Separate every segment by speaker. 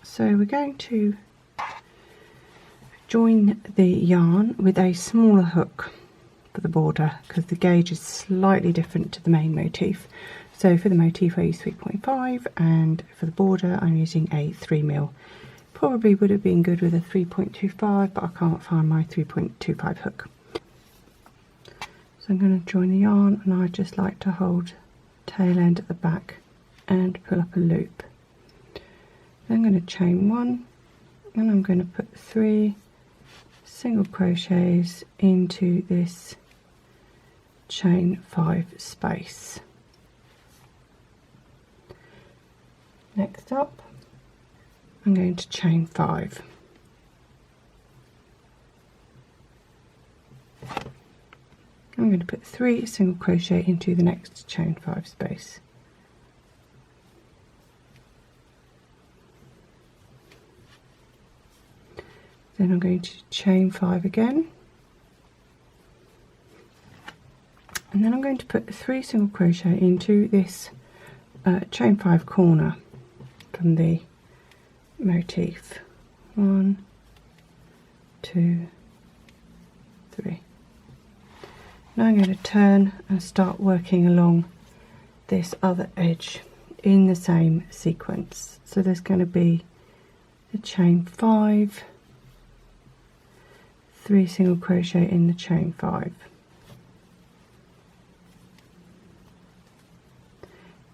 Speaker 1: So we're going to join the yarn with a smaller hook for the border because the gauge is slightly different to the main motif. So for the motif I use 3.5 and for the border I'm using a 3mm. Probably would have been good with a 3.25, but I can't find my 3.25 hook. So I'm going to join the yarn, and I just like to hold tail end at the back and pull up a loop. Then I'm going to chain 1 and I'm going to put 3 single crochets into this chain 5 space. Next up I'm going to chain 5. I'm going to put 3 single crochet into the next chain 5 space. Then I'm going to chain 5 again, and then I'm going to put 3 single crochet into this chain 5 corner from the motif. 1, 2, 3. Now I'm going to turn and start working along this other edge in the same sequence. So there's going to be the chain 5, 3 single crochet in the chain 5,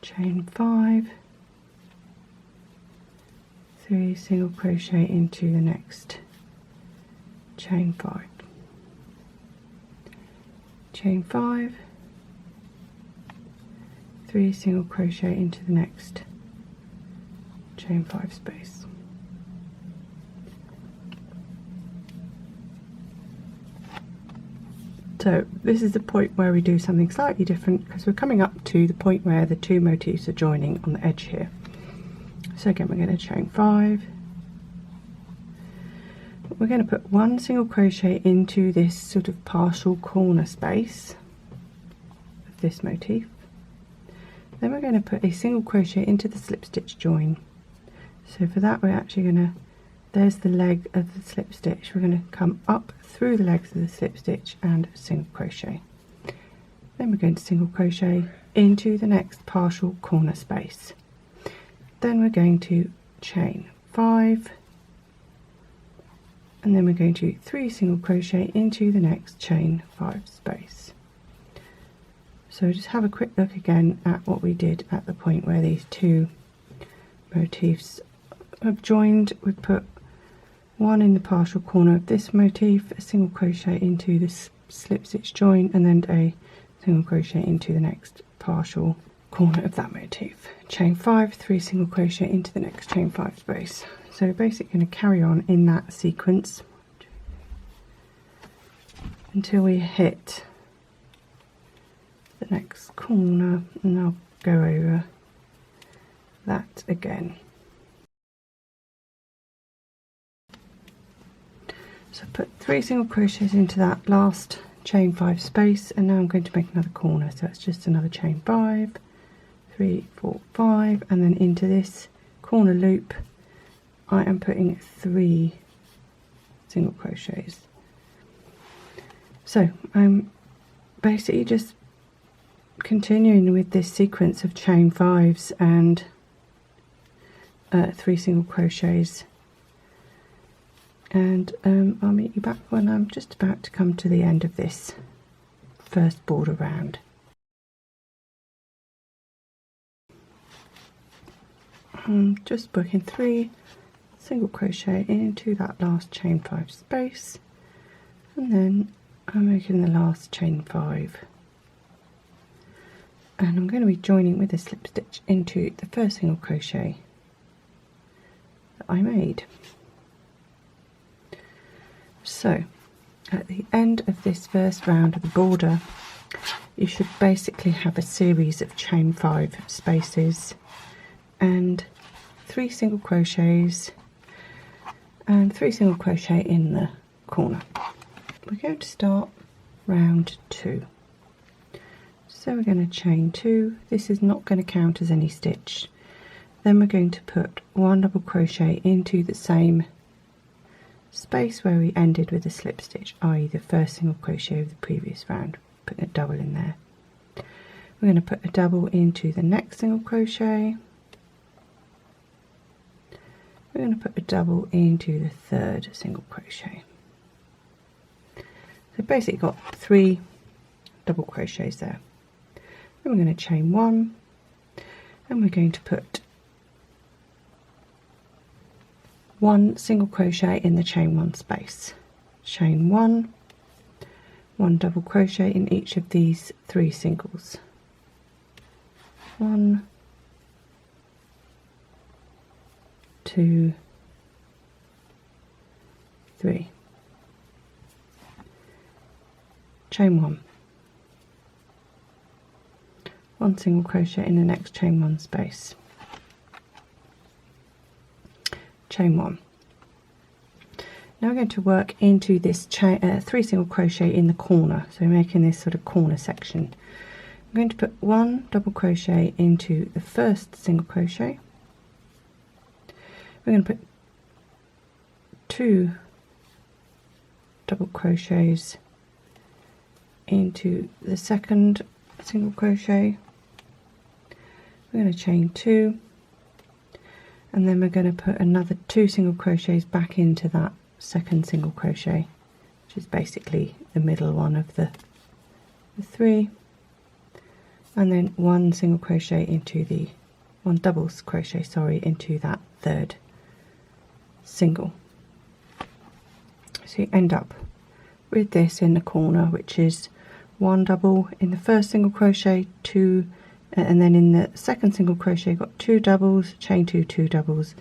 Speaker 1: chain 5, 3 single crochet into the next chain 5, chain 5, 3 single crochet into the next chain 5 space. So this is the point where we do something slightly different because we're coming up to the point where the 2 motifs are joining on the edge here. So again we're going to chain 5. We're going to put 1 single crochet into this sort of partial corner space of this motif. Then we're going to put a single crochet into the slip stitch join. So for that we're actually going to, there's the leg of the slip stitch, we're going to come up through the legs of the slip stitch and single crochet. Then we're going to single crochet into the next partial corner space. Then we're going to chain 5, and then we're going to 3 single crochet into the next chain 5 space. So just have a quick look again at what we did at the point where these 2 motifs have joined. We put 1 in the partial corner of this motif, a single crochet into this slip stitch join, and then a single crochet into the next partial corner of that motif. Chain 5, 3 single crochet into the next chain 5 space. So basically going to carry on in that sequence until we hit the next corner, and I'll go over that again. So put 3 single crochets into that last chain 5 space, and now I'm going to make another corner, so it's just another chain 5, 3, 4, 5, and then into this corner loop I am putting 3 single crochets. So I'm basically just continuing with this sequence of chain 5s and 3 single crochets, and I'll meet you back when I'm just about to come to the end of this first border round. I'm just working 3 single crochet into that last chain 5 space, and then I'm making the last chain 5, and I'm going to be joining with a slip stitch into the first single crochet that I made. So at the end of this first round of the border you should basically have a series of chain 5 spaces and 3 single crochets and 3 single crochet in the corner. We're going to start round 2. So we're going to chain 2. This is not going to count as any stitch Then we're going to put 1 double crochet into the same space where we ended with a slip stitch, i.e. the first single crochet of the previous round, putting a double in there. We're going to put a double into the next single crochet. We're going to put a double into the third single crochet. So basically got 3 double crochets there. Then we're going to chain 1, and we're going to put 1 single crochet in the chain 1 space. Chain 1, 1 double crochet in each of these 3 singles. 1, 2, 3. Chain 1. 1 single crochet in the next chain 1 space. Chain 1. Now we're going to work into this 3 single crochet in the corner, so making this sort of corner section. I'm going to put 1 double crochet into the first single crochet. We're going to put 2 double crochets into the second single crochet. We're going to chain 2, and then we're going to put another 2 single crochets back into that second single crochet, which is basically the middle one of the 3, and then 1 single crochet into the 1 double crochet, sorry, into that third single. So you end up with this in the corner, which is 1 double in the first single crochet, 2, and then in the second single crochet got 2 doubles, chain 2, 2 doubles,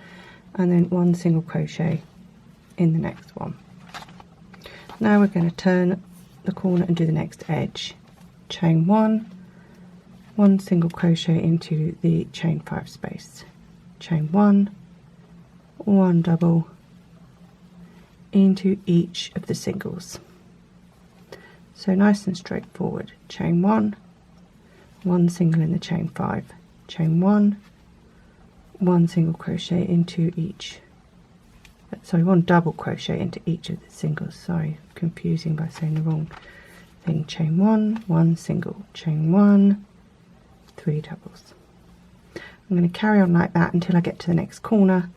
Speaker 1: and then 1 single crochet in the next one. Now we're going to turn the corner and do the next edge. Chain 1, 1 single crochet into the chain 5 space. Chain 1, 1 double into each of the singles. So nice and straightforward. Chain 1, 1 single in the chain 5, chain 1, 1 single crochet into each, sorry, 1 double crochet into each of the singles. Sorry, confusing by saying the wrong thing. Chain 1, 1 single, chain 1, 3 doubles. I'm going to carry on like that until I get to the next corner,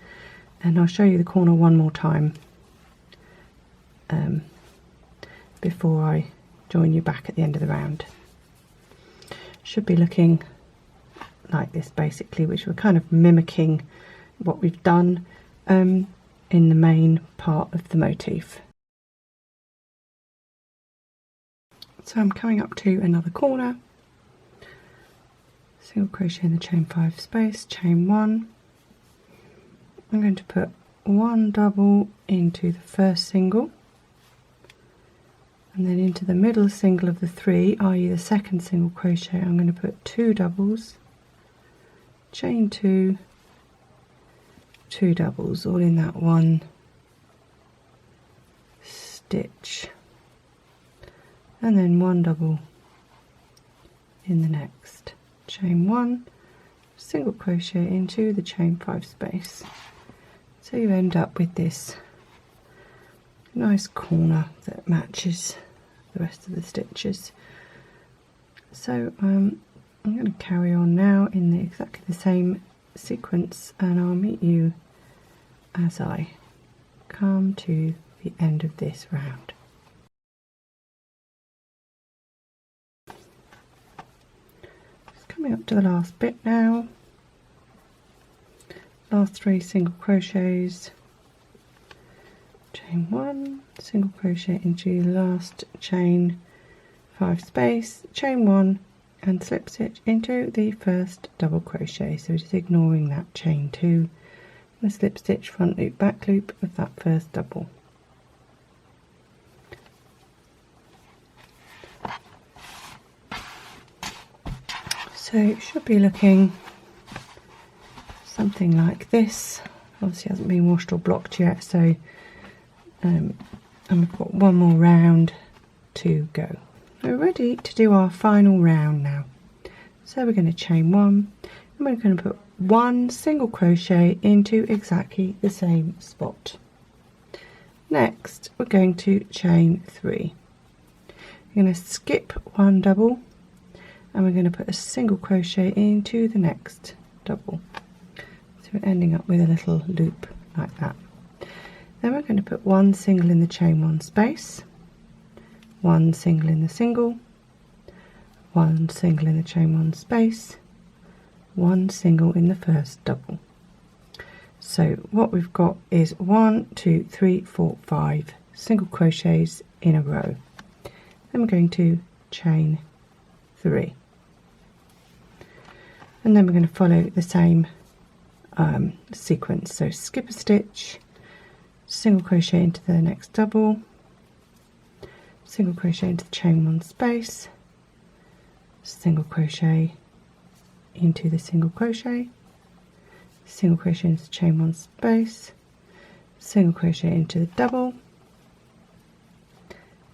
Speaker 1: and I'll show you the corner one more time before I join you back at the end of the round. Should be looking like this basically, which we're kind of mimicking what we've done in the main part of the motif. So I'm coming up to another corner, single crochet in the chain 5 space, chain 1. I'm going to put 1 double into the first single, and then into the middle single of the 3, i.e. the second single crochet, I'm going to put 2 doubles, chain 2, 2 doubles, all in that one stitch, and then 1 double in the next. Chain 1, single crochet into the chain 5 space. So you end up with this nice corner that matches the rest of the stitches. So I'm going to carry on now in exactly the same sequence, and I'll meet you as I come to the end of this round. Just coming up to the last bit now. Last 3 single crochets, chain 1, single crochet into the last chain 5 space, chain 1 and slip stitch into the first double crochet. So just ignoring that chain 2, and a slip stitch front loop back loop of that first double. So it should be looking something like this. Obviously it hasn't been washed or blocked yet, so and we've got one more round to go. We're ready to do our final round now. So we're going to chain 1, and we're going to put 1 single crochet into exactly the same spot. Next we're going to chain 3. We're going to skip 1 double and we're going to put a single crochet into the next double, so we're ending up with a little loop like that. Then we're going to put 1 single in the chain 1 space, 1 single in the single, 1 single in the chain 1 space, 1 single in the first double. So what we've got is 1, 2, 3, 4, 5 single crochets in a row. Then we're going to chain 3, and then we're going to follow the same sequence. So skip a stitch, single crochet into the next double, single crochet into the chain 1 space, single crochet into the single crochet, single crochet into the chain 1 space, single crochet into the double,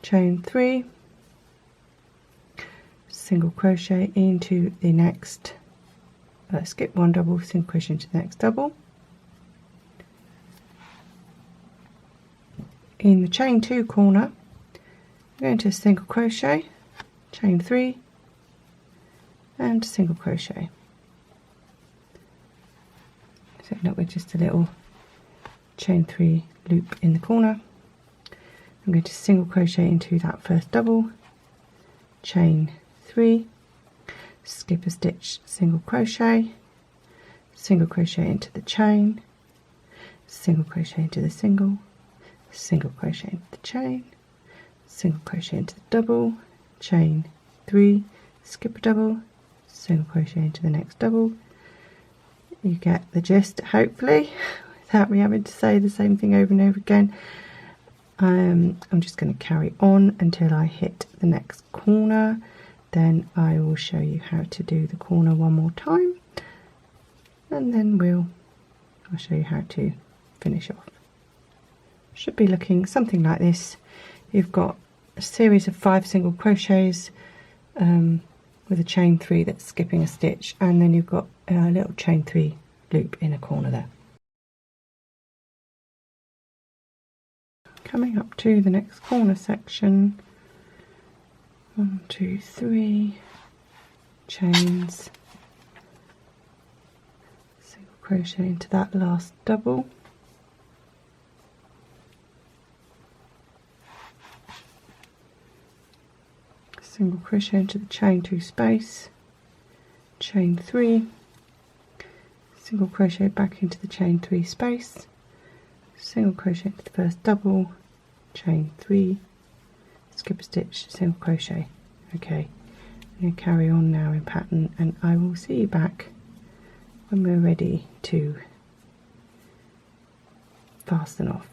Speaker 1: chain 3, single crochet into the next, skip 1 double, single crochet into the next double. In the chain 2 corner, we're going to single crochet, chain 3, and single crochet. So end up with just a little chain 3 loop in the corner. I'm going to single crochet into that first double, chain 3, skip a stitch, single crochet into the chain, single crochet into the single crochet into the chain, single crochet into the double, chain 3, skip a double, single crochet into the next double. You get the gist, hopefully, without me having to say the same thing over and over again. I'm just going to carry on until I hit the next corner, then I will show you how to do the corner one more time, and then I'll show you how to finish off. Should be looking something like this. You've got a series of 5 single crochets with a chain 3 that's skipping a stitch, and then you've got a little chain 3 loop in a corner there. Coming up to the next corner section, 1, 2, 3 chains, single crochet into that last double, single crochet into the chain 2 space, chain 3, single crochet back into the chain 3 space, single crochet into the first double, chain 3, skip a stitch, single crochet. Okay, I'm going to carry on now in pattern, and I will see you back when we're ready to fasten off.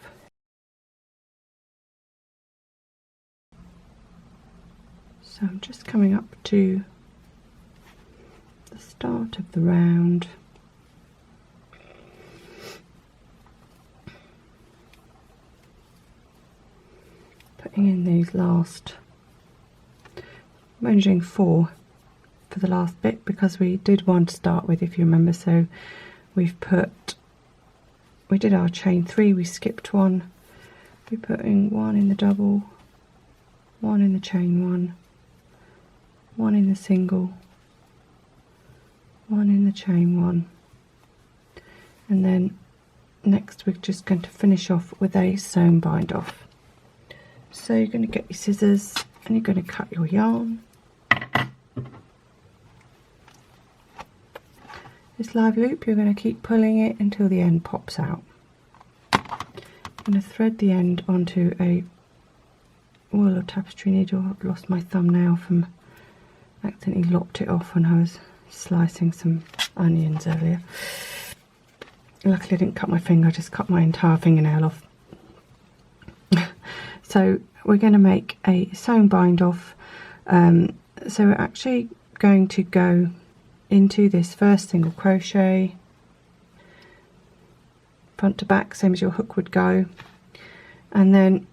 Speaker 1: So I'm just coming up to the start of the round. Putting in these last, I'm only doing 4 for the last bit because we did 1 to start with, if you remember. So we did our chain 3, we skipped 1, we put in 1 in the double, 1 in the chain 1, 1 in the single, 1 in the chain 1, and then next we're just going to finish off with a sewn bind off. So you're going to get your scissors and you're going to cut your yarn. This live loop, you're going to keep pulling it until the end pops out. I'm going to thread the end onto a wool or tapestry needle. I've lost my thumbnail from accidentally lopped it off when I was slicing some onions earlier. Luckily I didn't cut my finger, I just cut my entire fingernail off. So we're going to make a sewn bind off. So we're actually going to go into this first single crochet, front to back, same as your hook would go, and then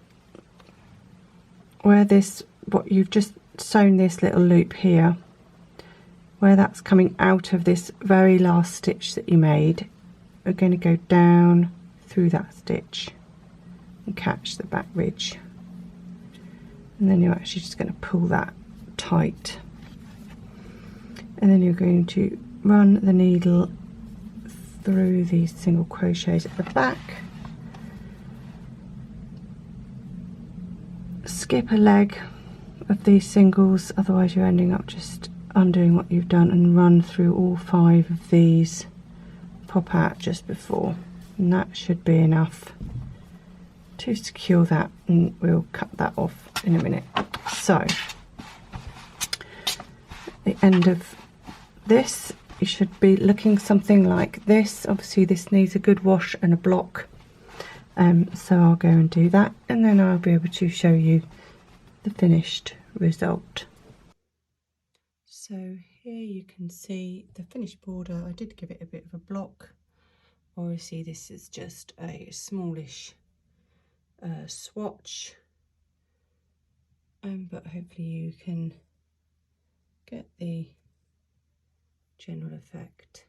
Speaker 1: what you've just sewn this little loop here, where that's coming out of this very last stitch that you made, we're going to go down through that stitch and catch the back ridge, and then you're actually just going to pull that tight, and then you're going to run the needle through these single crochets at the back, skip a leg of these singles, otherwise you're ending up just undoing what you've done, and run through all 5 of these, pop out just before, and that should be enough to secure that, and we'll cut that off in a minute. So at the end of this, you should be looking something like this. Obviously this needs a good wash and a block, so I'll go and do that, and then I'll be able to show you the finished result. So here you can see the finished border. I did give it a bit of a block. Obviously this is just a smallish swatch, but hopefully you can get the general effect.